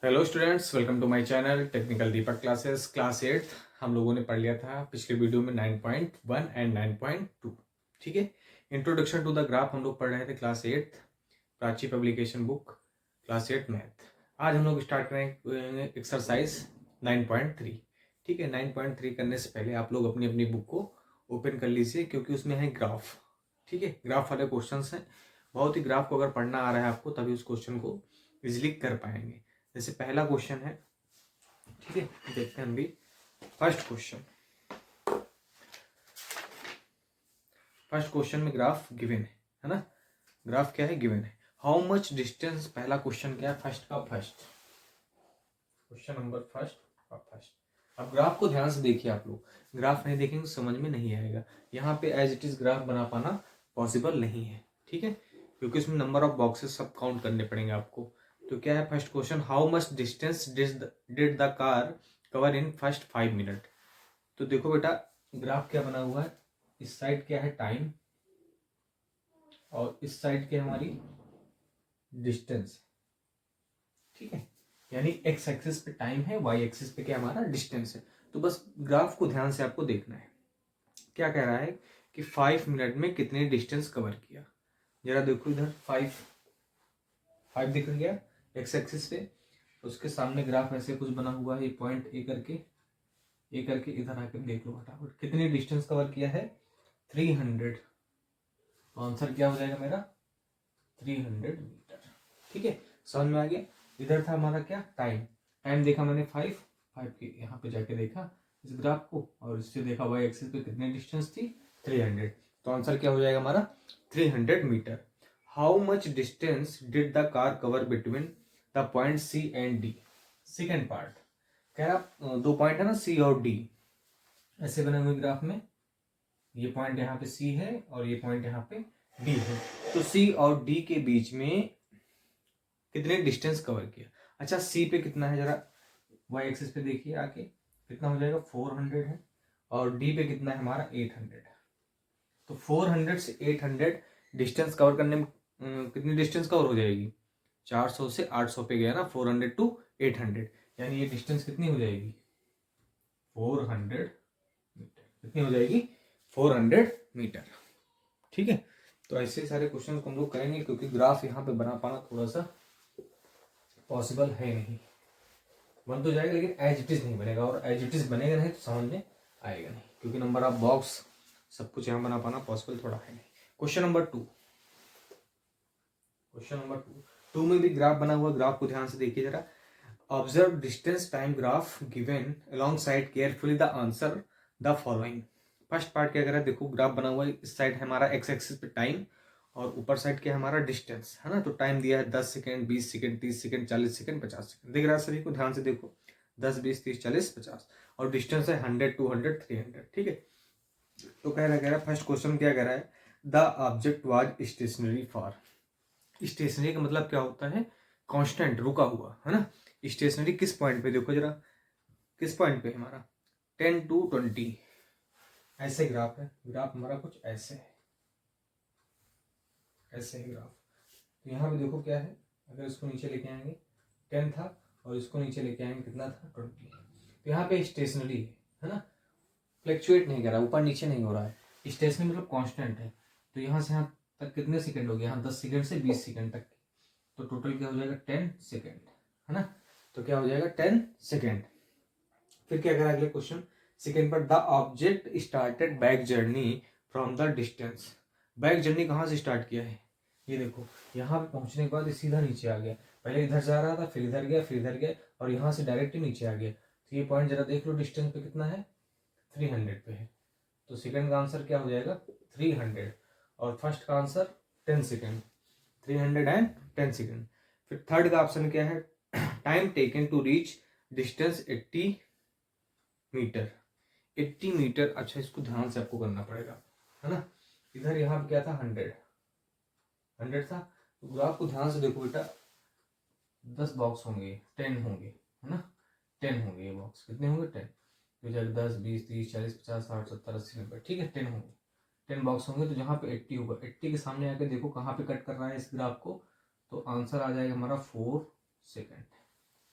Hello students, welcome to my channel technical Deepak classes. Class 8 हम लोगों ने पढ़ लिया था पिछले वीडियो में 9.1 एंड 9.2। ठीक है, इंट्रोडक्शन टू द ग्राफ हम लोग पढ़ रहे थे class 8 Prachi publication book class 8 math. आज हम लोग स्टार्ट करेंगे एक्सरसाइज 9.3। ठीक है, 9.3 करने से पहले आप लोग अपनी अपनी बुक को ओपन कर लीजिए क्योंकि उसमें है ग्राफ। ठीक है, ग्राफ वाले क्वेश्चन हैं। बहुत ही ग्राफ को अगर पढ़ना आ रहा है आपको तभी उस क्वेश्चन को इजिली कर पाएंगे। जैसे पहला क्वेश्चन है, ठीक है, देखते हैं हम भी। फर्स्ट क्वेश्चन में ग्राफ गिवन है ना। ग्राफ क्या है, गिवन है। हाउ मच डिस्टेंस, पहला क्वेश्चन क्या है, फर्स्ट का फर्स्ट, क्वेश्चन नंबर फर्स्ट का फर्स्ट। अब ग्राफ को ध्यान से देखिए आप लोग, ग्राफ नहीं देखेंगे तो समझ में नहीं आएगा। यहाँ पे एज इट इज ग्राफ बना पाना पॉसिबल नहीं है। ठीक है, क्योंकि इसमें नंबर ऑफ बॉक्सेस सब काउंट करने पड़ेंगे आपको। तो क्या है first question, how much distance did the car cover in first 5 minute. तो देखो बेटा, ग्राफ क्या बना हुआ है, इस साइड क्या है टाइम और इस साइड क्या हमारी डिस्टेंस। ठीक है, यानी एक्स एक्सिस पे टाइम है, वाई एक्सिस पे क्या हमारा डिस्टेंस है। तो बस ग्राफ को ध्यान से आपको देखना है। क्या कह रहा है कि 5 मिनट में कितने डिस्टेंस कवर किया। जरा देखो इधर, 5 दिख गया एक्स एक्सिस पे। उसके सामने ग्राफ ऐसे कुछ बना हुआ है, पॉइंट ए करके इधर आकर देख लो फटाफट कितनी डिस्टेंस कवर किया है, 300। तो आंसर क्या हो जाएगा मेरा, 300 मीटर। ठीक है, समझ में आ गया। इधर था हमारा क्या, टाइम देखा मैंने 5 के यहाँ पे जाके देखा इस ग्राफ को, और इससे देखा वाई एक्सिस पे कितनी डिस्टेंस थी, 300। तो आंसर क्या हो जाएगा हमारा, 300 metre. How much distance did the car cover between the point C and D. Second part कह रहा, दो पॉइंट है ना सी और डी, ऐसे बने हुए ग्राफ में। ये पॉइंट यहाँ पे सी है और ये पॉइंट यहाँ पे डी है। तो सी और डी के बीच में कितने डिस्टेंस कवर किया। अच्छा, सी पे कितना है, जरा वाई एक्सिस पे देखिए आके, कितना हो जाएगा 400 है, और डी पे कितना है हमारा 800। तो 400 से 800 डिस्टेंस कवर करने में कितनी डिस्टेंस कवर हो जाएगी, 400 से 800 पे गया ना, 400 टू 800, यानी ये डिस्टेंस कितनी हो जाएगी, 400 मीटर। कितनी हो जाएगी, 400 मीटर। ठीक है, तो ऐसे सारे क्वेश्चन हम लोग करेंगे क्योंकि ग्राफ यहाँ पे बना पाना थोड़ा सा पॉसिबल है नहीं। बन तो जाएगा लेकिन एज इट इज नहीं बनेगा, और एज इट इज बनेगा नहीं तो समझ में आएगा नहीं, क्योंकि नंबर ऑफ बॉक्स सब कुछ यहाँ बना पाना पॉसिबल थोड़ा है नहीं। क्वेश्चन नंबर टू में भी ग्राफ बना हुआ, ग्राफ को ध्यान से देखिए जरा। Observe distance time graph given along side carefully the answer the following. First part क्या कर रहा है, देखो ग्राफ बना हुआ है, इस साइड है हमारा एक्स एक्सिस पे टाइम और ऊपर साइड क्या है हमारा डिस्टेंस, है ना। तो टाइम दिया है 10 second, 20 second, 30 second, 40 second, 50 second. दिख रहा है सभी को, ध्यान से देखो, 10, 20, 30, 40, 50, और डिस्टेंस है 100, 200, 300। ठीक है, तो कह रहा है फर्स्ट क्वेश्चन क्या कह रहा है, the object was stationary for. Stationary का मतलब क्या होता है, कांस्टेंट, रुका हुआ, है ना। स्टेशनरी किस पॉइंट पे, देखो जरा किस पॉइंट पे हमारा, 10 to 20। ऐसे ग्राफ है, ग्राफ हमारा कुछ ऐसे है, ऐसे है ग्राफ। तो यहाँ पे देखो क्या है, अगर इसको नीचे लेके आएंगे 10 था, और इसको नीचे लेके आएंगे कितना था, 20। तो यहाँ पे स्टेशनरी है ना, फ्लक्चुएट नहीं कर रहा, ऊपर नीचे नहीं हो रहा है। स्टेशनरी मतलब कांस्टेंट है। तो यहाँ से यहाँ तक कितने सेकंड हो गया, यहाँ 10 सेकंड से 20 सेकंड तक। तो टोटल क्या हो जाएगा, 10 सेकंड, है ना। तो क्या हो जाएगा, 10 सेकंड। फिर क्या करा अगले क्वेश्चन, सेकंड पर, the object started back journey from the distance. Back journey कहाँ से स्टार्ट किया है, ये देखो, यहाँ पे पहुंचने के बाद ये सीधा नीचे आ गया। पहले इधर जा रहा था, फिर इधर गया, फिर इधर गया, और यहाँ से डायरेक्ट नीचे आ गया। तो ये पॉइंट जरा देख लो, डिस्टेंस पे कितना है, 300 पे है। तो सेकंड का आंसर क्या हो जाएगा, 300, और फर्स्ट का आंसर 10 सेकेंड, 310 सेकेंड। फिर थर्ड का ऑप्शन क्या है, time taken to reach distance 80 metre. 80 metre, अच्छा इसको ध्यान से आपको करना पड़ेगा, है ना। इधर यहाँ पे क्या था, 100 था। तो ग्राफ को ध्यान से देखो बेटा, 10 बॉक्स होंगे, 10 होंगे, है ना, 10 होंगे ये बॉक्स, कितने होंगे, 10। तो जब 10, 20, 30, 40, 50, 60, 70, 80, 90, ठीक है, 10 होंगे, 10 बॉक्स होंगे। तो जहाँ पे 80 होगा, 80 के सामने आके देखो कहाँ पे कट कर रहा है इस ग्राफ को, तो आंसर आ जाएगा हमारा 4 सेकेंड।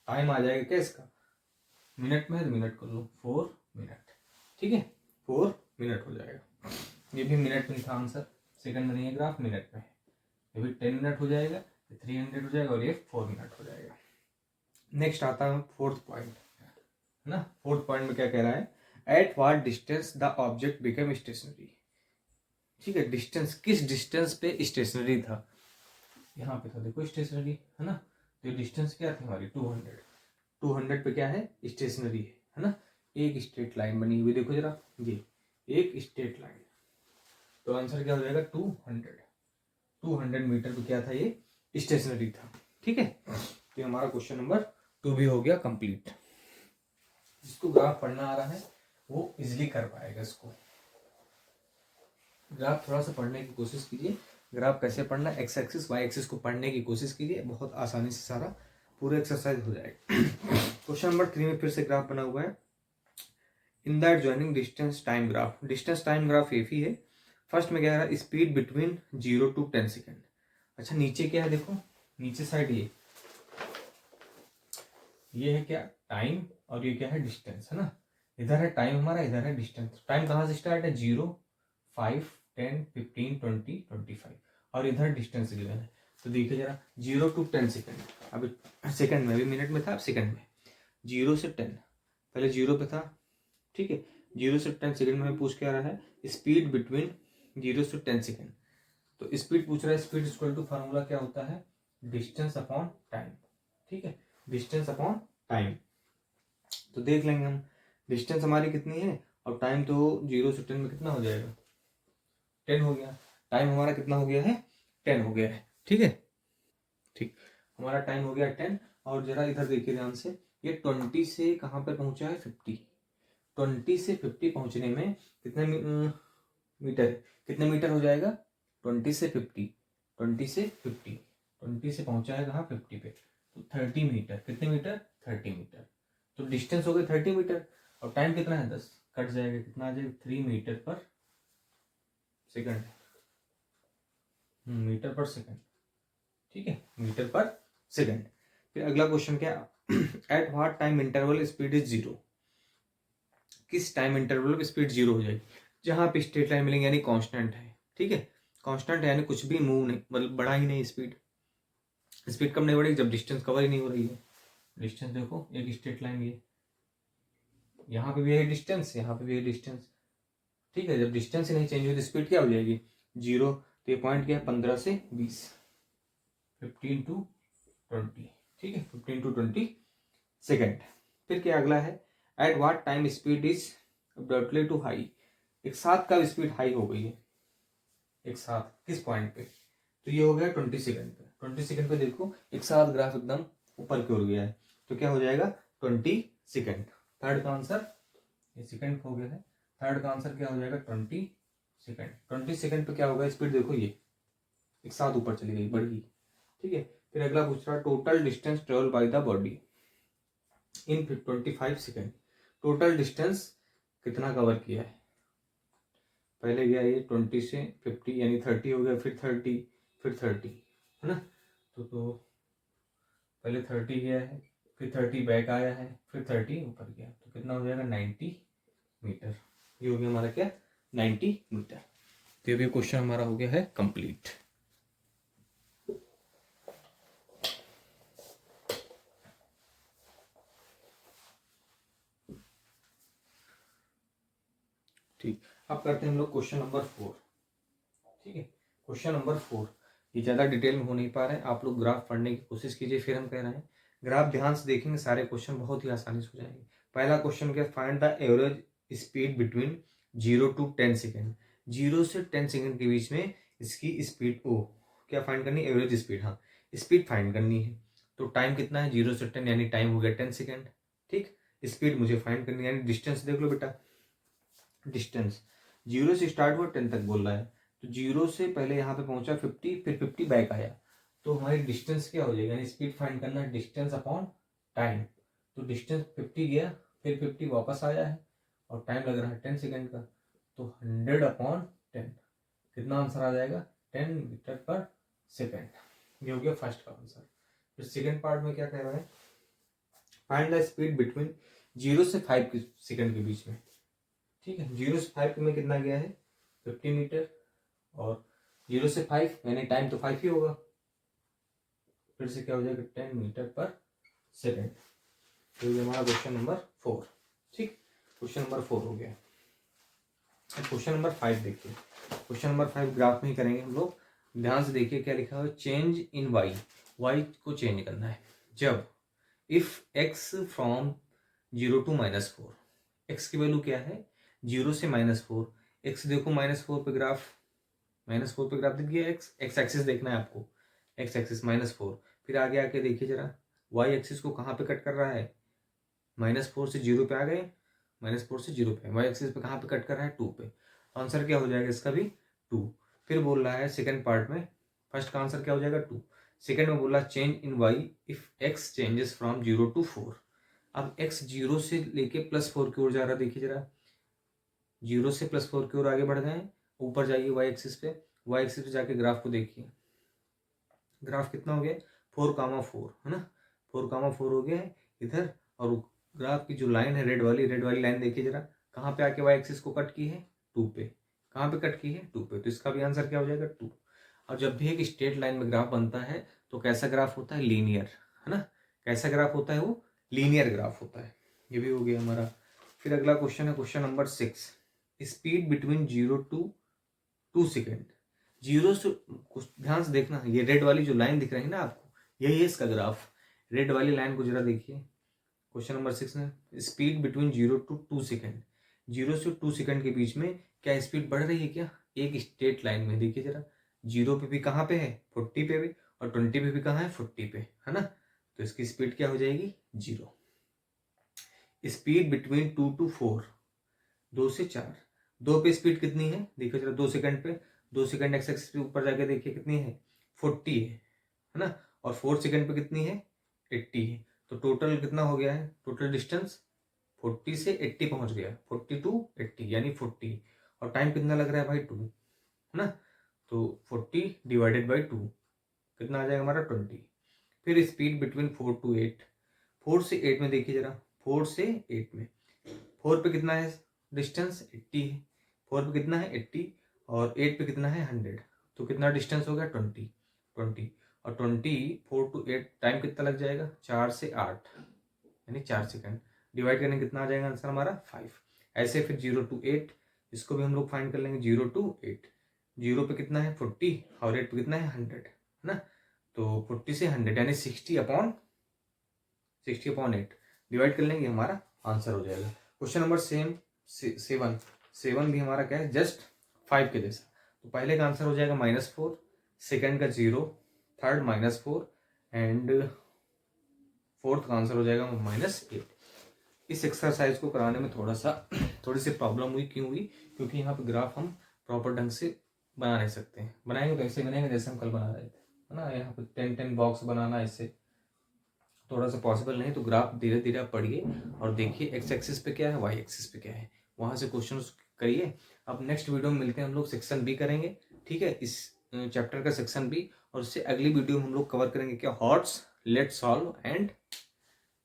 टाइम आ जाएगा क्या इसका, मिनट में है तो मिनट कर लो, 4 मिनट, ठीक है, 4 मिनट हो जाएगा। ये भी मिनट में था आंसर, सेकंड में नहीं है ग्राफ, मिनट में है। ये भी 10 मिनट हो जाएगा, 300 हो जाएगा और ये 4 मिनट हो जाएगा। नेक्स्ट आता है फोर्थ पॉइंट, है ना। फोर्थ पॉइंट में क्या कह रहा है, at what distance the object become stationary. ठीक है, डिस्टेंस, किस डिस्टेंस पे स्टेशनरी था, यहाँ पे था देखो स्टेशनरी, है ना। तो डिस्टेंस क्या थी हमारी 200, 200 पे क्या है स्टेशनरी है ना। एक स्ट्रेट लाइन बनी हुई देखो जरा, ये एक स्ट्रेट लाइन, तो आंसर क्या हो जाएगा 200, 200 मीटर पे क्या था ये स्टेशनरी था, ठीक है। तो हमारा क्वेश्चन नंबर 2 भी हो गया कंप्लीट। जिसको ग्राफ पढ़ना आ रहा है वो इजिली कर पाएगा इसको। ग्राफ थोड़ा सा पढ़ने की कोशिश कीजिए, ग्राफ कैसे पढ़ना, एक्स एक्सिस वाई एक्सिस को पढ़ने की कोशिश कीजिए, बहुत आसानी से सारा पूरा एक्सरसाइज हो जाएगा। क्वेश्चन नंबर 3 में फिर से ग्राफ बना हुआ है, in the adjoining distance time graph, distance time graph ये भी है। फर्स्ट में क्या है, स्पीड बिटवीन 0 to 10 सेकेंड। अच्छा नीचे क्या है देखो, नीचे साइड ये है क्या टाइम, और ये क्या है डिस्टेंस, है ना। इधर है टाइम हमारा, इधर है डिस्टेंस। टाइम कहाँ से स्टार्ट है, 0, 5, 10, 15, 20, 25, और इधर डिस्टेंस गिवन है। तो देखिए जरा 0 to 10 सेकेंड, अभी सेकंड में, अभी मिनट में था, अब सेकंड में 0 से 10, पहले 0 पे था, ठीक है। 0 से 10 सेकंड में पूछ के आ रहा है स्पीड बिटवीन 0 से 10 सेकंड। तो स्पीड पूछ रहा है, स्पीड इक्वल टू फार्मूला क्या होता है, डिस्टेंस अपॉन टाइम, ठीक है, डिस्टेंस अपॉन टाइम। तो देख लेंगे हम डिस्टेंस हमारी कितनी है, और टाइम तो 0 से 10 में कितना हो जाएगा, 10 हो गया। टाइम हमारा कितना हो गया है, 10 हो गया है, ठीक है। ठीक, हमारा टाइम हो गया 10, और जरा इधर देखिए ध्यान से, ये 20 से कहाँ पर पहुंचा है 50, 20 से 50 पहुंचने में कितने मीटर, कितने मीटर हो जाएगा, 20 से 50, 20 से 50, 20 से पहुंचा है कहाँ 50 पे, तो 30 मीटर, कितने मीटर 30 मीटर। तो डिस्टेंस हो गया 30 मीटर, और टाइम कितना है 10, कट जाएगा, कितना आ जाएगा 3 मीटर पर सेकंड, मीटर पर सेकंड, ठीक है, मीटर पर सेकंड। फिर अगला क्वेश्चन क्या, eight what time interval speed is 0, किस टाइम इंटरवल पे स्पीड 0 हो जाएगी, जहां पे स्ट्रेट लाइन मिलेंगे यानी कांस्टेंट है, ठीक है। कांस्टेंट है यानी कुछ भी मूव नहीं, मतलब बढ़ा ही नहीं स्पीड, स्पीड कम नहीं बढ़ेगी जब डिस्टेंस कवर ही नहीं हो रही है। डिस्टेंस देखो एक स्ट्रेट लाइन, ये यहाँ पे भी है डिस्टेंस, यहाँ पे भी है डिस्टेंस, ठीक है। जब डिस्टेंस ही नहीं चेंज हुई तो स्पीड क्या हो जाएगी 0। तो ये पॉइंट क्या है 15 से 20, 15 to 20, ठीक है, 15 to 20 सेकेंड। फिर क्या अगला है, at what time speed is absolutely too high, एक साथ का स्पीड हाई हो गई है, एक साथ किस पॉइंट पे, तो ये हो गया 20 सेकंड पे। 20 सेकंड पे देखो एक साथ ग्राफ एकदम ऊपर की ओर गया है, तो क्या हो जाएगा 20 सेकंड। थर्ड का आंसर, ये सेकंड हो गया है, थर्ड का आंसर क्या हो जाएगा 20 सेकंड। 20 सेकंड पे क्या होगा स्पीड देखो, ये एक साथ ऊपर चली गई, बढ़ गई, ठीक है। फिर अगला पूछ रहा है total distance travel by the body in 25 second, total distance कितना कवर किया है, पहले गया ये 20 से 50 यानी 30 हो गया, फिर 30, फिर 30, है ना। तो पहले 30 गया है, फिर 30 बैक आया है, फिर 30 ऊपर गया, तो कितना हो जाएगा 90 मीटर। ये हो गया हमारा क्या 90 मीटर। तो ये भी क्वेश्चन हमारा हो गया है कंप्लीट। ठीक, अब करते हैं हम लोग क्वेश्चन नंबर 4, ठीक है। क्वेश्चन नंबर 4 ये ज़्यादा डिटेल में हो नहीं पा रहे हैं, आप लोग ग्राफ पढ़ने की कोशिश कीजिए, फिर हम कह रहे हैं ग्राफ ध्यान से देखेंगे, सारे क्वेश्चन बहुत ही आसानी से हो जाएंगे। पहला क्वेश्चन क्या, find the average speed between 0 to 10 second, 0 से 10 सेकेंड के बीच में इसकी स्पीड ओ क्या फाइंड करनी, एवरेज स्पीड, हाँ स्पीड फाइंड करनी है। तो टाइम कितना है 0 से 10 यानी टाइम हो गया 10 सेकेंड, ठीक। स्पीड मुझे फाइंड करनी है, यानी डिस्टेंस देख लो बेटा, डिस्टेंस 0 से स्टार्ट हुआ 10 तक बोल रहा है, तो 0 से पहले यहाँ पे पहुंचा 50, फिर 50 बैक आया, तो हमारी डिस्टेंस क्या हो जाएगा, यानी स्पीड फाइंड करना है डिस्टेंस अपॉन टाइम। तो डिस्टेंस 50 गया, फिर 50 वापस आया है, और टाइम लग रहा है 10 सेकेंड का, तो 100 अपॉन 10, कितना आंसर आ जाएगा 10 मीटर पर सेकेंड। ये हो गया फर्स्ट का आंसर। फिर सेकेंड पार्ट में क्या कह रहा है, फाइंड द स्पीड बिटवीन 0 से 5 सेकंड के बीच में। ठीक है, 0 से 5 में कितना गया है 50 मीटर, और 0 से 5 यानी टाइम तो 5 ही होगा, फिर से क्या हो जाएगा 10 मीटर पर सेकंड। तो ये हमारा क्वेश्चन नंबर 4। ठीक, क्वेश्चन नंबर 4 हो गया। क्वेश्चन नंबर 5 देखिए, क्वेश्चन नंबर 5 ग्राफ में ही करेंगे हम लोग। ध्यान से देखिए क्या लिखा है, चेंज इन वाई, वाई को चेंज करना है जब if x from 0 to -4, x की वैल्यू क्या है 0 से -4, एक्स देखो -4 पे ग्राफ, -4 पे ग्राफ दिख गया, एक्स एक्सिस देखना है आपको, एक्स एक्सिस -4, फिर आगे आके देखिए जरा वाई एक्सिस को कहाँ पे कट कर रहा है, -4 से 0 पे आ गए, -4 से 0 पे, वाई एक्सिस पे कहाँ पे कट कर रहा है 2 पे, तो आंसर क्या हो जाएगा इसका भी 2। फिर बोल रहा है सेकंड पार्ट में, फर्स्ट का आंसर क्या हो जाएगा 2, सेकंड में बोला change in y if x changes from 0 to 4। अब एक्स 0 से लेके +4 की ओर जा रहा है, देखिए जरा 0 से +4 की ओर आगे बढ़ गए, ऊपर जाइए वाई एक्सिस पे, वाई एक्सिस पे जाके ग्राफ को देखिए, ग्राफ कितना हो गया 4,4 है ना, 4,4 हो गया है इधर, और ग्राफ की जो लाइन है रेड वाली लाइन देखिए जरा कहाँ पे आके वाई एक्सिस को कट की है 2 पे, कहाँ पे कट की है 2 पे, तो इसका भी आंसर क्या हो जाएगा 2। और जब भी एक स्ट्रेट लाइन में ग्राफ बनता है तो कैसा ग्राफ होता है लीनियर, है ना, कैसा ग्राफ होता है वो लीनियर ग्राफ होता है। ये भी हो गया हमारा। फिर अगला क्वेश्चन है question number 6, speed between 0 to 2 second. 0 से, कुछ ध्यान से देखना, ये रेड वाली जो लाइन दिख रही है ना आपको, यही है इसका ग्राफ, रेड वाली लाइन को जरा देखिए। क्वेश्चन नंबर 6 में स्पीड बिटवीन 0 to 2 सेकेंड, 0 से 2 सेकेंड के बीच में क्या स्पीड बढ़ रही है क्या, एक स्ट्रेट लाइन में देखिए जरा, 0 पे भी कहाँ पे है 40 पे भी, और 20 पे भी कहाँ है 40 पे, है ना, तो इसकी स्पीड क्या हो जाएगी 0। स्पीड बिटवीन 2 to 4, 2 से 4, 2 पे स्पीड कितनी है देखो जरा, 2 सेकंड पे, 2 सेकंड एक्स एक्सिस पे ऊपर जाके देखिए कितनी है 40 है ना, और 4 सेकंड पे कितनी है 80 है, तो टोटल कितना हो गया है, टोटल डिस्टेंस 40 से 80 पहुंच गया, 40 to 80 यानी 40, और टाइम कितना लग रहा है भाई 2, है ना, तो 40 डिवाइडेड बाई 2 कितना आ जाएगा हमारा 20। फिर स्पीड बिटवीन 4 to 8, 4 से 8 में देखिए जरा, 4 से 8 में, 4 पे कितना है डिस्टेंस 80 है, 4 पे कितना है 80, और 8 पे कितना है 100, तो कितना डिस्टेंस हो गया 20, और 20 4 to 8 टाइम कितना लग जाएगा 4 से 8 यानी 4 सेकंड, डिवाइड करने कितना आ जाएगा आंसर हमारा 5। ऐसे फिर 0 to 8, इसको भी हम लोग फाइंड कर लेंगे, 0 to 8, 0 पे कितना है 40 और 8 पे कितना है 100, है ना, तो 40 से 100 यानी 60/8 डिवाइड कर लेंगे, हमारा आंसर हो जाएगा। क्वेश्चन नंबर 7 भी हमारा क्या है जस्ट 5 के जैसा, तो पहले का आंसर हो जाएगा -4, सेकंड का 0, थर्ड -4, एंड फोर्थ का आंसर हो जाएगा -8। इस एक्सरसाइज को कराने में थोड़ी सी प्रॉब्लम हुई, क्यों हुई, क्योंकि यहाँ पे ग्राफ हम प्रॉपर ढंग से बना नहीं सकते हैं, बनाएंगे तो ऐसे बनेंगे जैसे हम कल बना रहे थे, है ना, यहाँ पे 10 बॉक्स बनाना इससे थोड़ा सा पॉसिबल नहीं, तो ग्राफ धीरे धीरे आप पढ़िए और देखिए एक्स एक्सिस पे क्या है वाई एक्सिस पे क्या है, वहाँ से क्वेश्चन करिए। अब नेक्स्ट वीडियो में मिलते हैं, हम लोग सेक्शन बी करेंगे, ठीक है, इस चैप्टर का सेक्शन बी, और उससे अगली वीडियो में हम लोग कवर करेंगे क्या hots, let solve and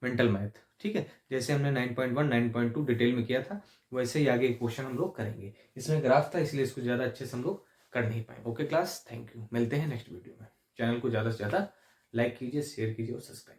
mental math, ठीक है, जैसे हमने 9.1 9.2 डिटेल में किया था वैसे ही आगे क्वेश्चन हम लोग करेंगे। इसमें ग्राफ था इसलिए इसको ज़्यादा अच्छे से हम लोग कर नहीं पाए। ओके क्लास, थैंक यू, मिलते हैं नेक्स्ट वीडियो में। चैनल को ज़्यादा से ज़्यादा लाइक कीजिए, शेयर कीजिए और सब्सक्राइब